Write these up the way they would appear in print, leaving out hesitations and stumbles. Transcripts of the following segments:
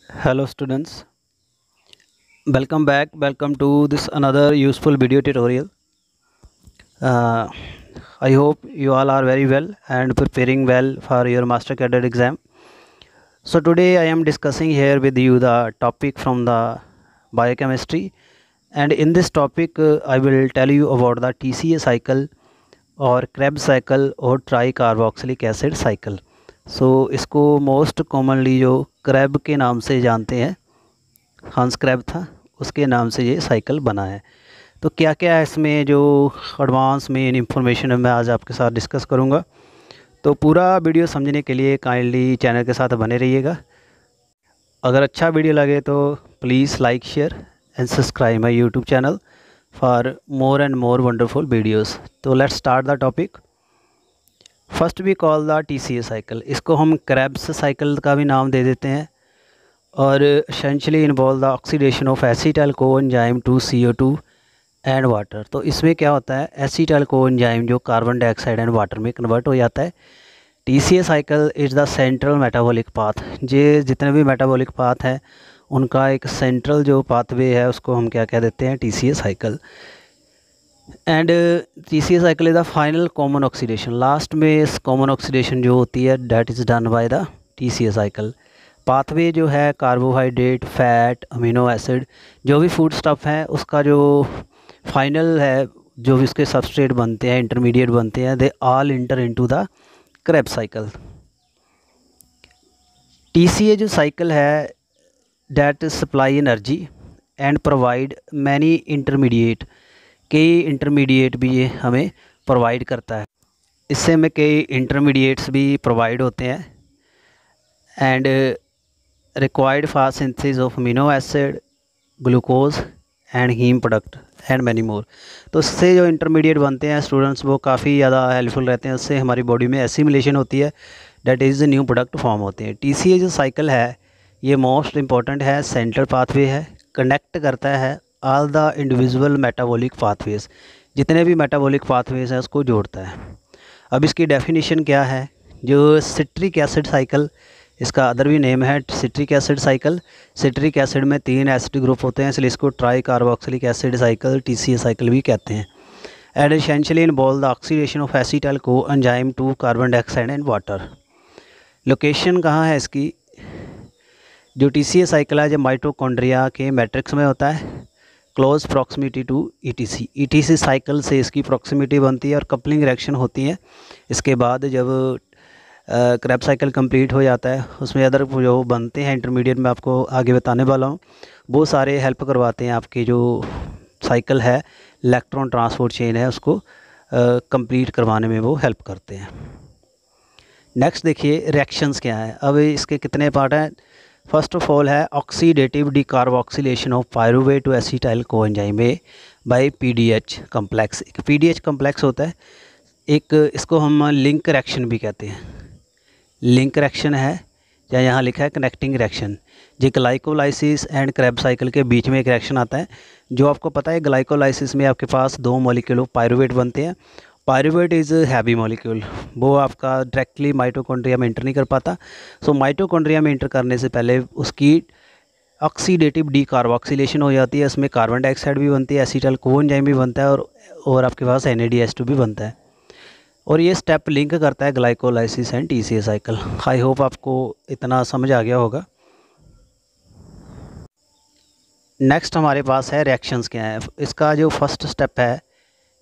Hello students, welcome back. Welcome to this another useful video tutorial. Uh, I hope you all are very well and preparing well for your master cadet exam. So today I am discussing here with you the topic from the biochemistry, and in this topic I will tell you about the TCA cycle और Krebs cycle और ट्राईकार्बोक्सिलिक acid cycle. सो इसको most commonly जो crab के नाम से जानते हैं, हंस क्रैब था, उसके नाम से ये साइकिल बना है. तो क्या क्या है इसमें जो एडवांस मेन इंफॉर्मेशन मैं आज आपके साथ डिस्कस करूँगा. तो पूरा वीडियो समझने के लिए काइंडली चैनल के साथ बने रहिएगा. अगर अच्छा वीडियो लगे तो please like share and subscribe my YouTube channel for more and more wonderful videos. तो let's start the topic. First we call the TCA cycle. इसको हम क्रेब्स साइकिल का भी नाम दे देते हैं और essentially involve the oxidation of acetyl coenzyme to CO2 and water. तो इसमें क्या होता है, एसिटाइल कोएंजाइम जो कार्बन डाइऑक्साइड एंड वाटर में कन्वर्ट हो जाता है. TCA cycle is the central metabolic path. ये जितने भी मेटाबॉलिक पाथ हैं उनका एक सेंट्रल जो पाथवे है उसको हम क्या कह देते हैं, TCA cycle. And TCA cycle is the final common oxidation. Last में इस कॉमन ऑक्सीडेशन जो होती है that is done by the TCA cycle. Pathway जो है कार्बोहाइड्रेट, फैट, अमीनो एसिड, जो भी फूड स्टफ है उसका जो फाइनल है, जो भी उसके सबस्ट्रेट बनते हैं, इंटरमीडिएट बनते हैं, they all inter into the Krebs cycle. TCA जो साइकिल है that supply energy and provide many intermediate. कई इंटरमीडिएट भी ये हमें प्रोवाइड करता है. इससे हमें कई इंटरमीडिएट्स भी प्रोवाइड होते हैं and required for synthesis of amino acid, glucose and heme product and many more. तो इससे जो इंटरमीडिएट बनते हैं स्टूडेंट्स वो काफ़ी ज़्यादा हेल्पफुल रहते हैं. उससे हमारी बॉडी में एसिमिलेशन होती है, that is new product form होते हैं. TCA जो साइकिल है ये मोस्ट इम्पॉर्टेंट है, सेंट्रल पाथवे है, कनेक्ट करता है all the individual metabolic pathways. जितने भी मेटाबॉलिक पाथवेज हैं उसको जोड़ता है. अब इसकी डेफिनेशन क्या है, जो सिट्रिक एसिड साइकिल, इसका अदर भी नेम है citric acid cycle. Citric acid में 3 एसिड ग्रुप होते हैं, इसलिए इसको tricarboxylic acid cycle, TCA cycle भी कहते हैं. And essentially involve the oxidation of acetyl coenzyme to carbon dioxide and water. Location कहाँ है इसकी, जो TCA साइकिल है जो माइटोकॉन्ड्रिया के मैट्रिक्स में होता है, close proximity to ETC cycle से इसकी प्रॉक्सिमिटी बनती है और कपलिंग रिएक्शन होती है. इसके बाद जब क्रैब साइकिल कंप्लीट हो जाता है उसमें अदर जो बनते हैं इंटरमीडिएट में आपको आगे बताने वाला हूँ, वो सारे हेल्प करवाते हैं आपकी जो साइकिल है, इलेक्ट्रॉन ट्रांसपोर्ट चेन है उसको कंप्लीट करवाने में वो हेल्प करते हैं. नेक्स्ट देखिए रिएक्शंस क्या है. अब इसके कितने पार्ट हैं. फर्स्ट ऑफ ऑल है oxidative decarboxylation of pyruvate to acetyl coenzyme A by PDH complex. एक PDH कम्प्लेक्स होता है, एक इसको हम लिंक रिएक्शन भी कहते हैं. लिंक रिएक्शन है या यहाँ लिखा है कनेक्टिंग रिएक्शन. जो ग्लाइकोलाइसिस एंड क्रैब साइकिल के बीच में एक रिएक्शन आता है. जो आपको पता है ग्लाइकोलाइसिस में आपके पास 2 मॉलिक्यूल ऑफ पायरुवेट बनते हैं. पायरुवेट इज़ हैवी मॉलिक्यूल, वो आपका डायरेक्टली माइटोकॉन्ड्रिया में इंटर नहीं कर पाता. सो माइटोकॉन्ड्रिया में इंटर करने से पहले उसकी ऑक्सीडेटिव डिकार्बोक्सिलेशन हो जाती है. इसमें कार्बन डाइऑक्साइड भी बनती है, एसिटाइल कोएंजाइम भी बनता है और आपके पास NADH2 भी बनता है. और ये स्टेप लिंक करता है glycolysis and TCA cycle. I hope आपको इतना समझ आ गया होगा. नेक्स्ट हमारे पास है रिएक्शंस क्या है. इसका जो फर्स्ट स्टेप है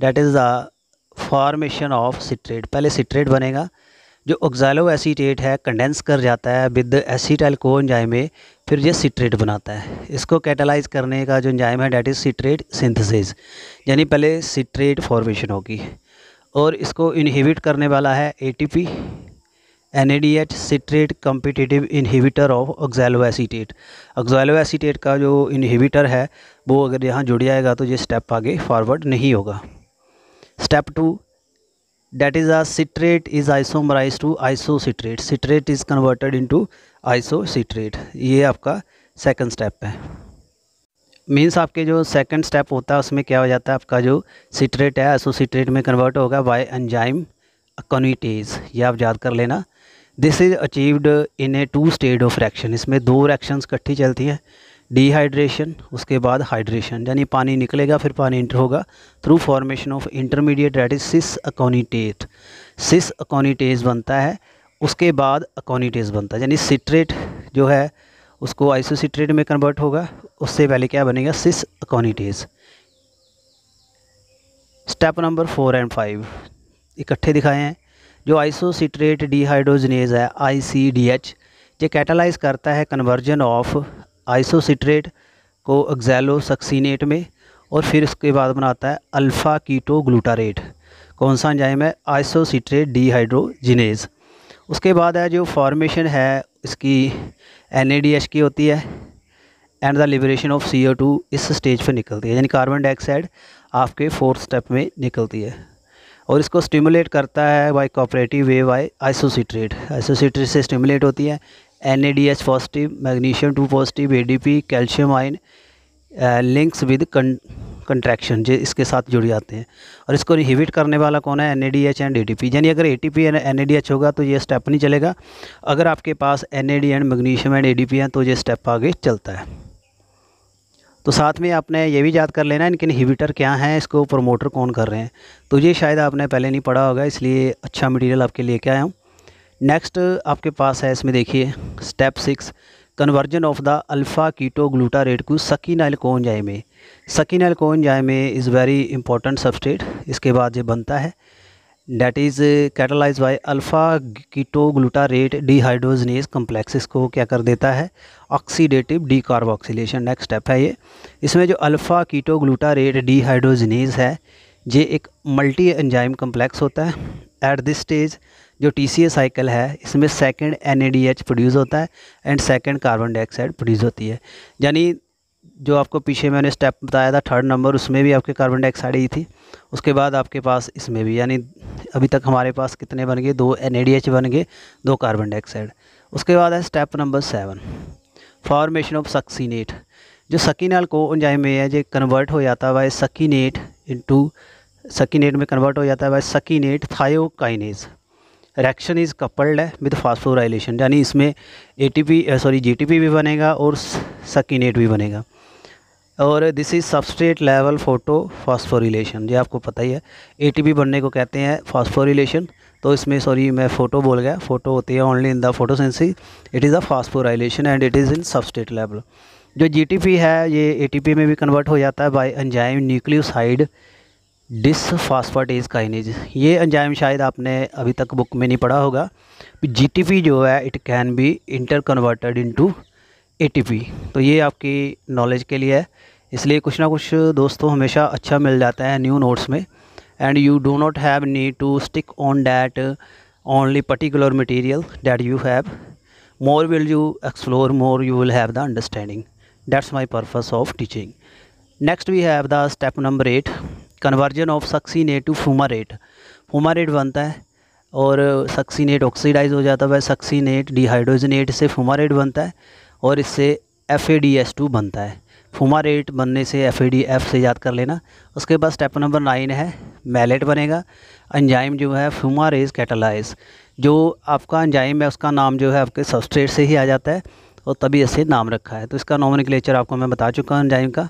that is the formation of citrate. पहले सिट्रेट बनेगा, जो ऑक्सैलो एसीटेट है कंडेंस कर जाता है विद एसिटाइल कोएंजाइम में, फिर ये सिट्रेट बनाता है. इसको कैटालाइज करने का जो एंजाइम है डैट इज़ सिट्रेट सिंथेसिस, यानी पहले सिट्रेट फॉर्मेशन होगी. और इसको इनहिबिट करने वाला है ATP, NADH citrate competitive inhibitor of oxalo acetate. Oxalo acetate का जो इनहिबिटर है वो अगर यहाँ जुड़ जाएगा तो ये स्टेप आगे फॉरवर्ड नहीं होगा. Step 2 that is a citrate is isomerized to isocitrate. Citrate is converted into isocitrate. ये आपका सेकंड स्टेप है. मीन्स आपके जो सेकंड स्टेप होता है उसमें क्या हो जाता है, आपका जो सिट्रेट है आइसोसिट्रेट में कन्वर्ट होगा बाय एंजाइम अकोनिटेज. ये आप याद कर लेना. This is achieved in A 2 stage of reaction. इसमें 2 रिएक्शंस इकट्ठी चलती हैं, डिहाइड्रेशन उसके बाद हाइड्रेशन, यानी पानी निकलेगा फिर पानी इंटर होगा through formation of intermediate that is cis aconitate. Cis aconitase बनता है, उसके बाद अकोनिटेज बनता है, यानी सिट्रेट जो है उसको आइसोसिट्रेट में कन्वर्ट होगा, उससे पहले क्या बनेगा, सिस अकोनिटेज। स्टेप नंबर 4 एंड 5 इकट्ठे दिखाए हैं। जो आइसोसिट्रेट डिहाइड्रोजनेज है ICDH, ये कैटालाइज करता है कन्वर्जन ऑफ आइसोसिट्रेट को ऑक्सैलोसक्सिनेट में, और फिर उसके बाद बनाता है अल्फ़ा कीटोग्लूटारेट। कौन सा एंजाइम है, आइसोसिट्रेट डिहाइड्रोजिनेज। उसके बाद है जो फॉर्मेशन है इसकी NADH की होती है, and the liberation of CO2 इस स्टेज पे निकलती है, यानी कार्बन डाइऑक्साइड आपके 4th स्टेप में निकलती है, और इसको स्टिमुलेट करता है by cooperative way by isocitrate. Isocitrate से स्टिमुलेट होती है NADH positive, magnesium 2 positive, ADP, calcium ion links with contraction जो इसके साथ जुड़ जाते हैं, और इसको इनहिबिट करने वाला कौन है, NADH एंड ATP। यानी अगर ATP एंड NADH होगा तो ये स्टेप नहीं चलेगा, अगर आपके पास NAD and magnesium and ADP हैं तो ये स्टेप आगे चलता है। तो साथ में आपने ये भी याद कर लेना इनके इनहिबिटर क्या हैं, इसको प्रमोटर कौन कर रहे हैं, तो ये शायद आपने पहले नहीं पढ़ा होगा, इसलिए अच्छा मटेरियल आपके लेके आया हूँ। नेक्स्ट आपके पास है, इसमें देखिए step 6 conversion of the alpha ketoglutarate to succinyl coenzyme में। सकीनाइल कोएंजाइम में इज़ वेरी इंपॉर्टेंट सबस्ट्रेट, इसके बाद ये बनता है that is catalyse by alpha ketoglutarate dehydrogenase complex. इसको क्या कर देता है, ऑक्सीडेटिव डीकार्बोक्सिलेशन। नेक्स्ट स्टेप है ये। इसमें जो अल्फ़ा कीटोग्लूटारेट डिहाइड्रोजनेज है ये एक मल्टी एंजाइम कम्प्लेक्स होता है। एट दिस स्टेज जो TCA साइकिल है इसमें सेकंड NADH प्रोड्यूस होता है and second carbon dioxide produce होती है। यानी जो आपको पीछे मैंने स्टेप बताया था 3rd नंबर, उसमें भी आपके कार्बन डाइऑक्साइड ही थी, उसके बाद आपके पास इसमें भी, यानी अभी तक हमारे पास कितने बन गए, 2 NADH बन गए, 2 कार्बन डाइऑक्साइड। उसके बाद है step number 7 formation of succinate. जो सकीनाइल कोएंजाइम में है ये कन्वर्ट हो जाता है बाय सकीनेट इनटू, सकीनेट में कन्वर्ट हो जाता है by succinate thiokinase. Reaction is coupled है विद फास्फोराइलेशन, यानी इसमें GTP भी बनेगा और सकीनेट भी बनेगा, और this is substrate level photo phosphorylation. ये आपको पता ही है, ATP बनने को कहते हैं फास्फोरिलेशन, तो इसमें मैं फ़ोटो बोल गया, फ़ोटो होती है only in the photosynthesis, it is the phosphorylation and it is in substrate level. जो GTP है ये ATP में भी कन्वर्ट हो जाता है बाय एंजाइम न्यूक्लियोसाइड डिसफॉस्फेटेज काइनेज। ये एंजाइम शायद आपने अभी तक बुक में नहीं पढ़ा होगा। GTP जो है it can be inter converted into ATP, तो ये आपकी नॉलेज के लिए है, इसलिए कुछ ना कुछ दोस्तों हमेशा अच्छा मिल जाता है न्यू नोट्स में, and you do not have need to stick on that only particular material that you have, more will you explore, more you will have the understanding. That's my purpose of teaching. Next we have the step number 8 conversion of succinate to fumarate. fumarate बनता है और succinate oxidise हो जाता है, succinate डिहाइड्रोजनेट से fumarate बनता है और इससे FADH2 बनता है। fumarate बनने से FADF से याद कर लेना। उसके बाद स्टेप नंबर 9 है मैलेट बनेगा। एंजाइम जो है फ्यूमारेज कैटालाइज, जो आपका एंजाइम है उसका नाम जो है आपके सबस्ट्रेट से ही आ जाता है और तभी ऐसे नाम रखा है, तो इसका नॉमेनक्लेचर आपको मैं बता चुका हूँ एंजाइम का।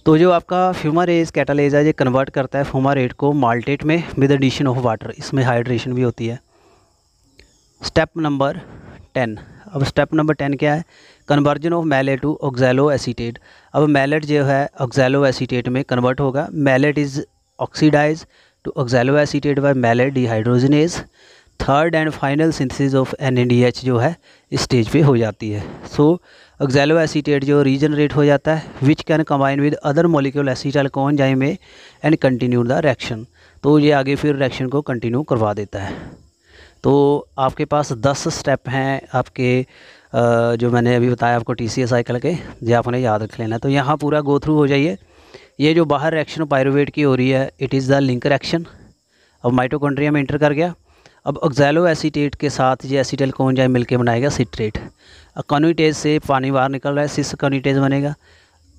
तो जो आपका फ्यूमारेज कैटालाइज है ये कन्वर्ट करता है फ्यूमारेट को माल्टेट में विद एडिशन ऑफ वाटर, इसमें हाइड्रेशन भी होती है। स्टेप नंबर 10, अब स्टेप नंबर 10 क्या है, conversion of malate to oxaloacetate. अब मैलेट जो है ऑक्सैलो एसीटेट में कन्वर्ट होगा। Malate is oxidise to oxaloacetate by malate dehydrogenase. Third and final synthesis of NADH जो है इस स्टेज पे हो जाती है। सो ऑक्सैलो एसीटेट जो रीजनरेट हो जाता है which can combine with other molecule acetyl coenzyme में एंड कंटिन्यू द रिएक्शन, तो ये आगे फिर रिएक्शन को कंटिन्यू करवा देता है। तो आपके पास 10 स्टेप हैं आपके जो मैंने अभी बताया आपको TCA साइकिल के, जो आपने याद रख लेना। तो यहाँ पूरा गो थ्रू हो जाइए। ये जो बाहर रिएक्शन पायरुवेट की हो रही है it is the link reaction. अब माइटोकॉन्ड्रिया में इंटर कर गया। अब ऑक्सैलो एसीटेट के साथ ये एसिटाइल कोएंजाइम मिलके बनाएगा सिट्रेट। अकोनिटेज से पानी बाहर निकल रहा है, सिस अकोनिटेज बनेगा।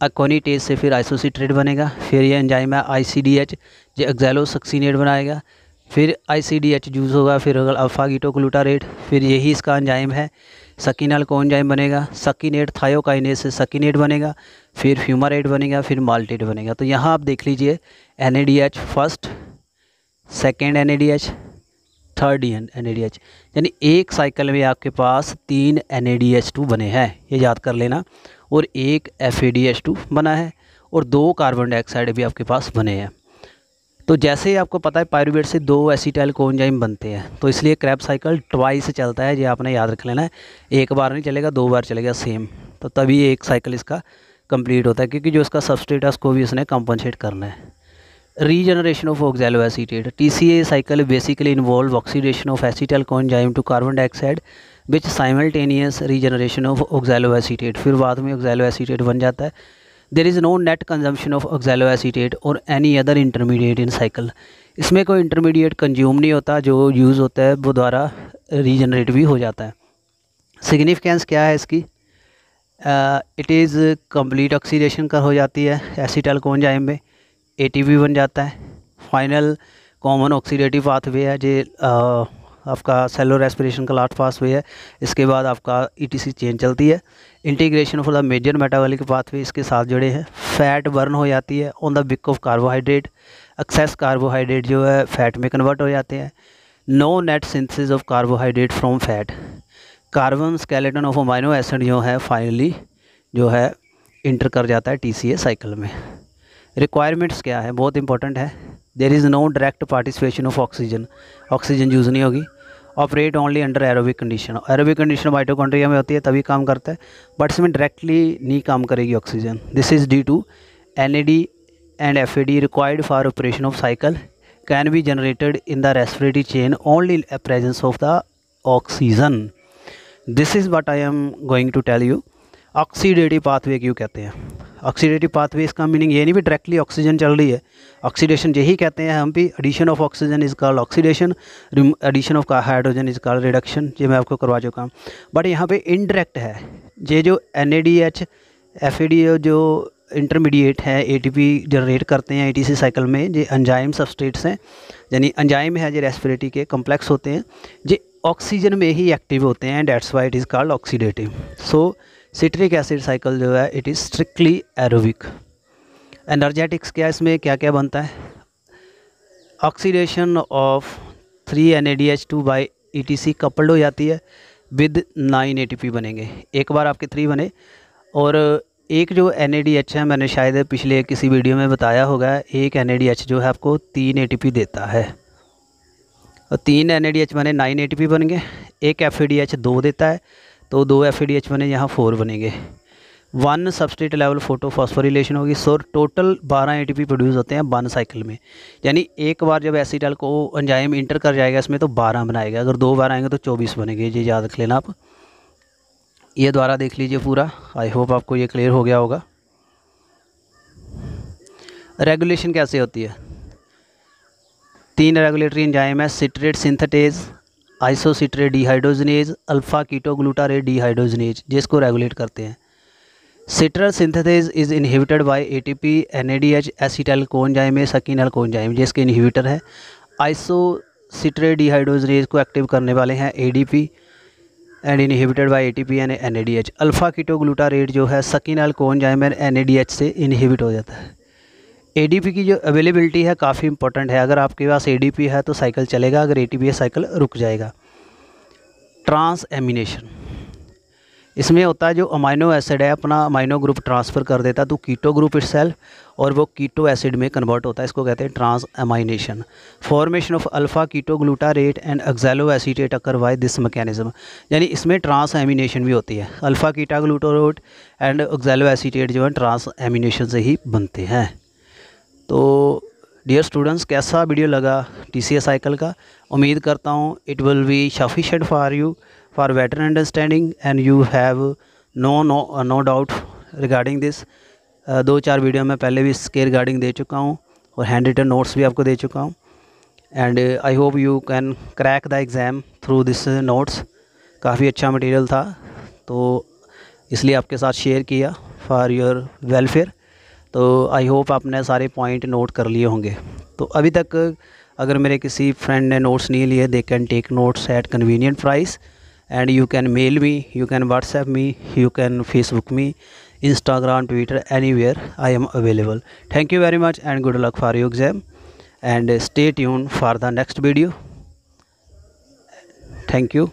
अकोनिटेज से फिर आइसोसिट्रेट बनेगा। फिर ये एंजाइम है ICDH जो ऑक्सैलो सक्सीनेट बनाएगा। फिर ICDH यूज़ होगा, फिर अल्फ़ा कीटोग्लूटारेट, फिर यही इसका एंजाइम है, सकीनाल कोएंजाइम बनेगा, सकीनेट थायोकाइनेज से सकीनेट बनेगा, फिर फ्यूमारेट बनेगा, फिर माल्टेट बनेगा। तो यहाँ आप देख लीजिए NADH first, second NADH, third NADH, यानी एक साइकिल में आपके पास 3 NADH2 बने हैं, ये याद कर लेना, और एक FADH2 बना है, और 2 कार्बन डाइऑक्साइड भी आपके पास बने हैं। तो जैसे ही आपको पता है पायरूवेट से 2 एसिटाइल कोएंजाइम बनते हैं, तो इसलिए क्रैब साइकिल ट्वाइस चलता है, ये आपने याद रख लेना है। एक बार नहीं चलेगा, 2 बार चलेगा सेम, तो तभी एक साइकिल इसका कंप्लीट होता है, क्योंकि जो इसका सबस्ट्रेट है उसको भी उसने कंपनसेट करना है। Regeneration of oxaloacetate, TCA cycle basically involve oxidation of acetyl coenzyme to carbon dioxide which simultaneous regeneration of oxaloacetate, फिर बाद में ऑक्सैलोएसीटेट बन जाता है। There is no net consumption of oxaloacetate और any other intermediate in cycle, इसमें कोई intermediate consume नहीं होता, जो यूज़ होता है वो द्वारा रीजनरेट भी हो जाता है। सिग्निफिकेंस क्या है इसकी? इट इज़ कंप्लीट ऑक्सीडेशन कर हो जाती है एसिटाइल कोएंजाइम में, ATP बन जाता है, फाइनल कॉमन ऑक्सीडेटिव पाथवे है, जो आपका सेलुलर रेस्पिरेशन का लास्ट पाथवे है। इसके बाद आपका ETC चेन चलती है, integration for the major metabolic pathway इसके साथ जुड़े हैं, फैट बर्न हो जाती है on the back of carbohydrate, excess carbohydrate जो है फैट में कन्वर्ट हो जाते हैं, no net synthesis of carbohydrate from fat, carbon skeleton of amino acid जो है फाइनली जो है इंटर कर जाता है TCA साइकिल में। रिक्वायरमेंट्स क्या है, बहुत इंपॉर्टेंट है। There is no direct participation of oxygen, oxygen use नहीं होगी। Operate only under aerobic condition, aerobic condition mitochondria में होती है तभी काम करता है, बट इसमें डायरेक्टली नहीं काम करेगी oxygen. This is due to NAD and FAD required for operation of cycle can be generated in the respiratory chain only presence of the oxygen. This is what I am going to tell you. Oxidative pathway क्यों कहते हैं? Oxidative pathway इसका meaning ये नहीं भी directly oxygen चल रही है, ऑक्सीडेशन यही कहते हैं हम भी। Addition of oxygen is called oxidation, addition of hydrogen is called reduction, ये मैं आपको करवा चुका हूँ। बट यहाँ पे इनडायरेक्ट है, ये जो NADH FAD जो इंटरमीडिएट है ATP जनरेट करते हैं ATC साइकिल में, ये एंजाइम सबस्ट्रेट्स हैं, यानी एंजाइम है जो रेस्पिरेटरी के कम्प्लेक्स होते हैं, ये ऑक्सीजन में ही एक्टिव होते हैं, that's why it is called oxidative. So citric acid cycle जो है it is strictly aerobic. Energetics क्या, इसमें क्या क्या बनता है? Oxidation of 3 NADH2 by ETC coupled हो जाती है विद 9 ATP बनेंगे। एक बार आपके 3 बने, और एक जो NADH है, मैंने शायद पिछले किसी वीडियो में बताया होगा, एक NADH जो है आपको 3 ATP देता है, और 3 NADH बने 9 ATP बन गए। एक FADH 2 देता है, तो 2 FADH बने, यहाँ 4 बनेंगे। 1 सबस्ट्रेट लेवल फोटोफॉस्फोरिलेशन होगी, सो टोटल 12 ATP प्रोड्यूस होते हैं 1 साइकिल में। यानी एक बार जब एसिटाइल को एंजाइम इंटर कर जाएगा इसमें तो 12 बनाएगा, अगर 2 बार आएंगे तो 24 बनेंगे, ये याद रख लेना आप। ये द्वारा देख लीजिए पूरा, आई होप आपको ये क्लियर हो गया होगा। रेगुलेशन कैसे होती है? 3 रेगुलेटरी एंजाइम है, citrate synthetase, isocitrate dehydrogenase, alpha ketoglutarate dehydrogenase, जिसको रेगुलेट करते हैं। Citrate synthase is inhibited by ATP NADH acetyl coenzyme succinyl coenzyme, जिसके इनहिबिटर है। आइसोसिट्रेट डिहाइड्रोजनेज को एक्टिव करने वाले हैं ADP and inhibited by ATP and NADH। Alpha ketoglutarate जो है सकीनाल कोएंजाइम NADH से इनहिबिट हो जाता है। ADP की जो अवेलेबिलिटी है काफ़ी इंपॉर्टेंट है, अगर आपके पास ADP है तो साइकिल चलेगा, अगर ATP है साइकिल रुक जाएगा। ट्रांस एमिनेशन, इसमें होता है जो अमाइनो एसिड है अपना अमाइनो ग्रुप ट्रांसफ़र कर देता है तो कीटो ग्रुप इटसेल्फ, और वो कीटो एसिड में कन्वर्ट होता है, इसको कहते हैं transamination. Formation of alpha ketoglutarate and oxaloacetate occur by this mechanism, यानी इसमें ट्रांस एमिनेशन भी होती है। अल्फा कीटाग्लूटारेट एंड ऑक्सैलोएसीटेट जो है ट्रांस एमिनेशन से ही बनते हैं। तो डियर स्टूडेंट्स, कैसा वीडियो लगा TCA साइकिल का? उम्मीद करता हूँ it will be sufficient for you for better understanding and you have no doubt regarding this. 2-4 video में पहले भी इसके रिगार्डिंग दे चुका हूँ और हैंड रिटन नोट्स भी आपको दे चुका हूँ, and I hope you can crack the exam through this notes. काफ़ी अच्छा मटेरियल था तो इसलिए आपके साथ शेयर किया फॉर योर वेलफेयर। तो आई होप आपने सारे पॉइंट नोट कर लिए होंगे। तो अभी तक अगर मेरे किसी फ्रेंड ने नोट्स नहीं लिए, they can take notes at convenient price and you can mail me, you can WhatsApp me, you can Facebook me, Instagram, Twitter, anywhere I am available. Thank you very much and good luck for your exam, and stay tuned for the next video. Thank you.